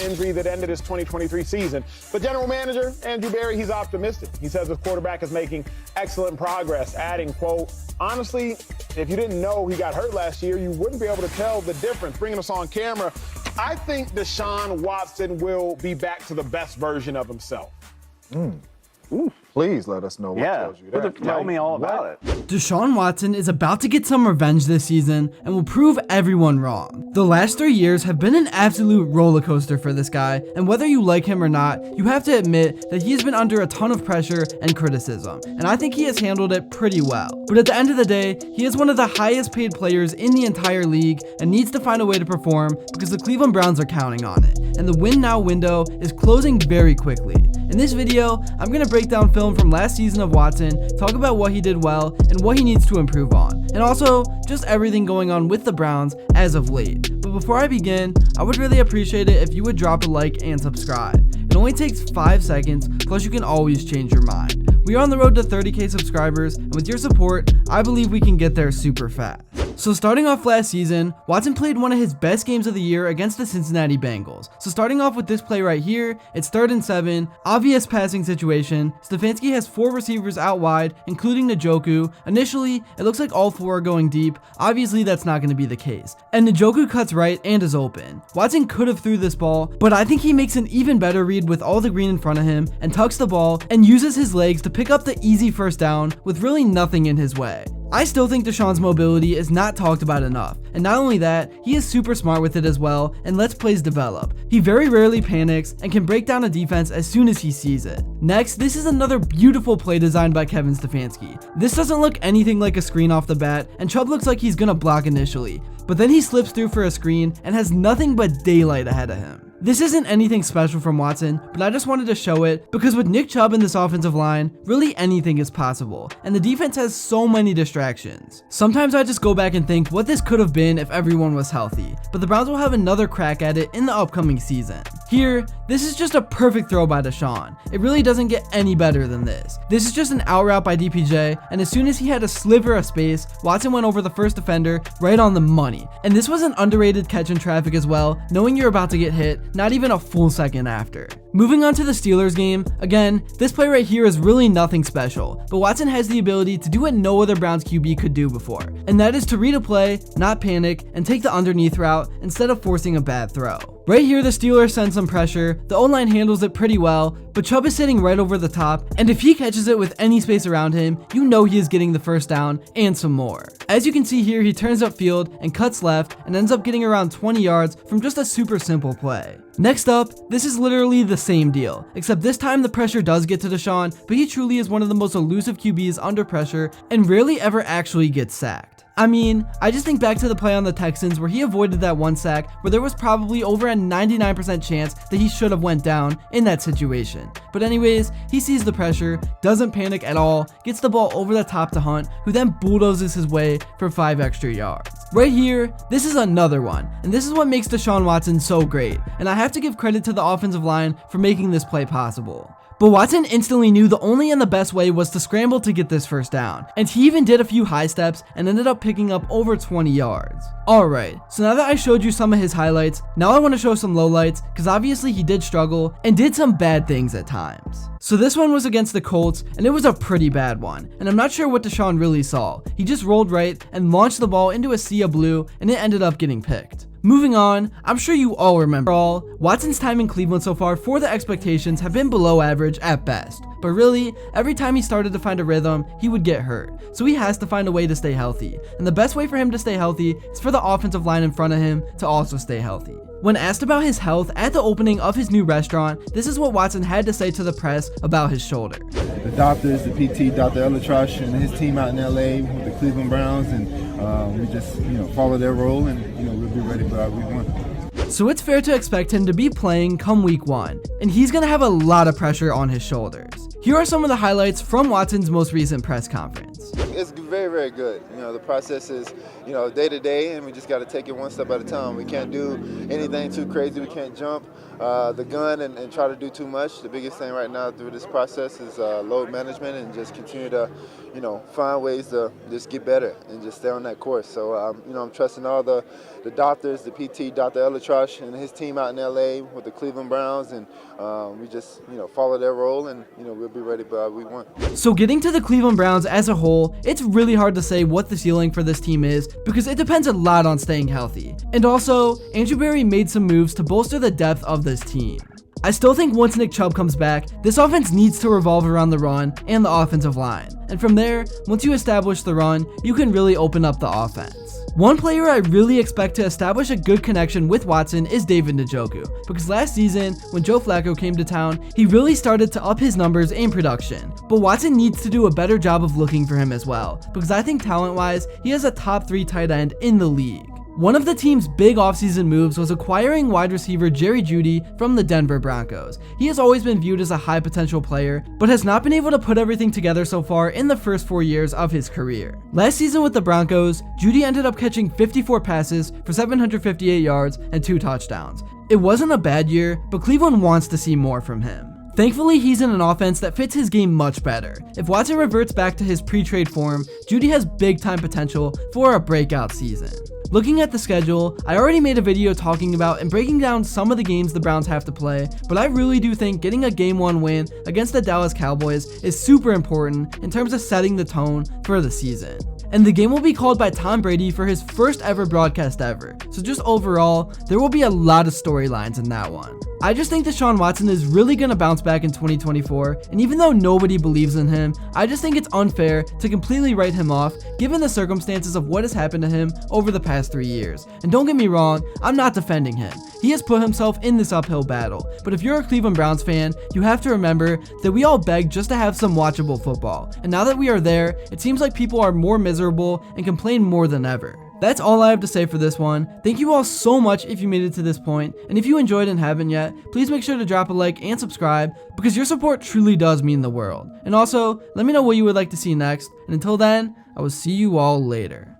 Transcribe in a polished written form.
injury that ended his 2023 season. But general manager Andrew Berry, he's optimistic. He says his quarterback is making excellent progress, adding, quote, honestly, if you didn't know he got hurt last year, you wouldn't be able to tell the difference. Bringing us on camera, I think Deshaun Watson will be back to the best version of himself. Ooh, please let us know what tells you that. Tell me all about it. Deshaun Watson is about to get some revenge this season and will prove everyone wrong. The last 3 years have been an absolute roller coaster for this guy, and whether you like him or not, you have to admit that he has been under a ton of pressure and criticism, and I think he has handled it pretty well. But at the end of the day, he is one of the highest paid players in the entire league and needs to find a way to perform because the Cleveland Browns are counting on it, and the win now window is closing very quickly. In this video, I'm going to break down film from last season of Watson, talk about what he did well and what he needs to improve on, and also just everything going on with the Browns as of late. But before I begin, I would really appreciate it if you would drop a like and subscribe. It only takes 5 seconds, plus you can always change your mind. We are on the road to 30K subscribers, and with your support, I believe we can get there super fast. So starting off last season, Watson played one of his best games of the year against the Cincinnati Bengals. So starting off with this play right here, it's 3rd and 7, obvious passing situation. Stefanski has 4 receivers out wide, including Njoku. Initially, it looks like all 4 are going deep. Obviously, that's not going to be the case. And Njoku cuts right and is open. Watson could have threw this ball, but I think he makes an even better read with all the green in front of him and tucks the ball and uses his legs to pick up the easy first down with really nothing in his way. I still think Deshaun's mobility is not talked about enough, and not only that, he is super smart with it as well and lets plays develop. He very rarely panics and can break down a defense as soon as he sees it. Next, this is another beautiful play designed by Kevin Stefanski. This doesn't look anything like a screen off the bat, and Chubb looks like he's gonna block initially, but then he slips through for a screen and has nothing but daylight ahead of him. This isn't anything special from Watson, but I just wanted to show it because with Nick Chubb in this offensive line, really anything is possible, and the defense has so many distractions. Sometimes I just go back and think what this could have been if everyone was healthy, but the Browns will have another crack at it in the upcoming season. Here, this is just a perfect throw by Deshaun. It really doesn't get any better than this. This is just an out route by DPJ, and as soon as he had a sliver of space, Watson went over the first defender right on the money. And this was an underrated catch in traffic as well, knowing you're about to get hit not even a full second after. Moving on to the Steelers game, again, this play right here is really nothing special, but Watson has the ability to do what no other Browns QB could do before, and that is to read a play, not panic, and take the underneath route instead of forcing a bad throw. Right here, the Steelers send some pressure, the O-line handles it pretty well, but Chubb is sitting right over the top, and if he catches it with any space around him, you know he is getting the first down and some more. As you can see here, he turns upfield and cuts left and ends up getting around 20 yards from just a super simple play. Next up, this is literally the same deal, except this time the pressure does get to Deshaun, but he truly is one of the most elusive QBs under pressure and rarely ever actually gets sacked. I mean, I just think back to the play on the Texans where he avoided that 1 sack where there was probably over a 99% chance that he should have went down in that situation. But anyways, he sees the pressure, doesn't panic at all, gets the ball over the top to Hunt, who then bulldozes his way for 5 extra yards. Right here, this is another one, and this is what makes Deshaun Watson so great, and I have to give credit to the offensive line for making this play possible. But Watson instantly knew the only and the best way was to scramble to get this first down, and he even did a few high steps and ended up picking up over 20 yards. Alright, so now that I showed you some of his highlights, now I want to show some lowlights, because obviously he did struggle and did some bad things at times. So this one was against the Colts, and it was a pretty bad one, and I'm not sure what Deshaun really saw. He just rolled right and launched the ball into a sea of blue, and it ended up getting picked. Moving on, I'm sure you all remember Watson's time in Cleveland so far for the expectations have been below average at best. But really, every time he started to find a rhythm, he would get hurt. So he has to find a way to stay healthy. And the best way for him to stay healthy is for the offensive line in front of him to also stay healthy. When asked about his health at the opening of his new restaurant, this is what Watson had to say to the press about his shoulder. The doctors, the PT, Dr. Elatrash, and his team out in LA with the Cleveland Browns, and we just follow their role, and we'll be ready for our week 1. So it's fair to expect him to be playing come week 1, and he's going to have a lot of pressure on his shoulders. Here are some of the highlights from Watson's most recent press conference. offense. It's very, very good. The process is, day to day, and we just got to take it one step at a time. We can't do anything too crazy. We can't jump the gun and try to do too much. The biggest thing right now through this process is load management and just continue to, find ways to just get better and just stay on that course. So, I'm trusting all the doctors, the PT, Dr. Elatrosh, and his team out in LA with the Cleveland Browns, and we just, follow their role, and, we'll be ready by week 1. So getting to the Cleveland Browns as a whole, it's really hard to say what the ceiling for this team is because it depends a lot on staying healthy. And also, Andrew Berry made some moves to bolster the depth of this team. I still think once Nick Chubb comes back, this offense needs to revolve around the run and the offensive line. And from there, once you establish the run, you can really open up the offense. One player I really expect to establish a good connection with Watson is David Njoku, because last season, when Joe Flacco came to town, he really started to up his numbers and production. But Watson needs to do a better job of looking for him as well, because I think talent-wise, he has a top 3 tight end in the league. One of the team's big offseason moves was acquiring wide receiver Jerry Jeudy from the Denver Broncos. He has always been viewed as a high potential player, but has not been able to put everything together so far in the first 4 years of his career. Last season with the Broncos, Jeudy ended up catching 54 passes for 758 yards and 2 touchdowns. It wasn't a bad year, but Cleveland wants to see more from him. Thankfully, he's in an offense that fits his game much better. If Watson reverts back to his pre-trade form, Jeudy has big time potential for a breakout season. Looking at the schedule, I already made a video talking about and breaking down some of the games the Browns have to play, but I really do think getting a Game 1 win against the Dallas Cowboys is super important in terms of setting the tone for the season. And the game will be called by Tom Brady for his first ever broadcast ever, so just overall, there will be a lot of storylines in that one. I just think Deshaun Watson is really going to bounce back in 2024, and even though nobody believes in him, I just think it's unfair to completely write him off given the circumstances of what has happened to him over the past 3 years. And don't get me wrong, I'm not defending him. He has put himself in this uphill battle, but if you're a Cleveland Browns fan, you have to remember that we all beg just to have some watchable football, and now that we are there, it seems like people are more miserable and complain more than ever. That's all I have to say for this one. Thank you all so much if you made it to this point, and if you enjoyed and haven't yet, please make sure to drop a like and subscribe because your support truly does mean the world. And also, let me know what you would like to see next, and until then, I will see you all later.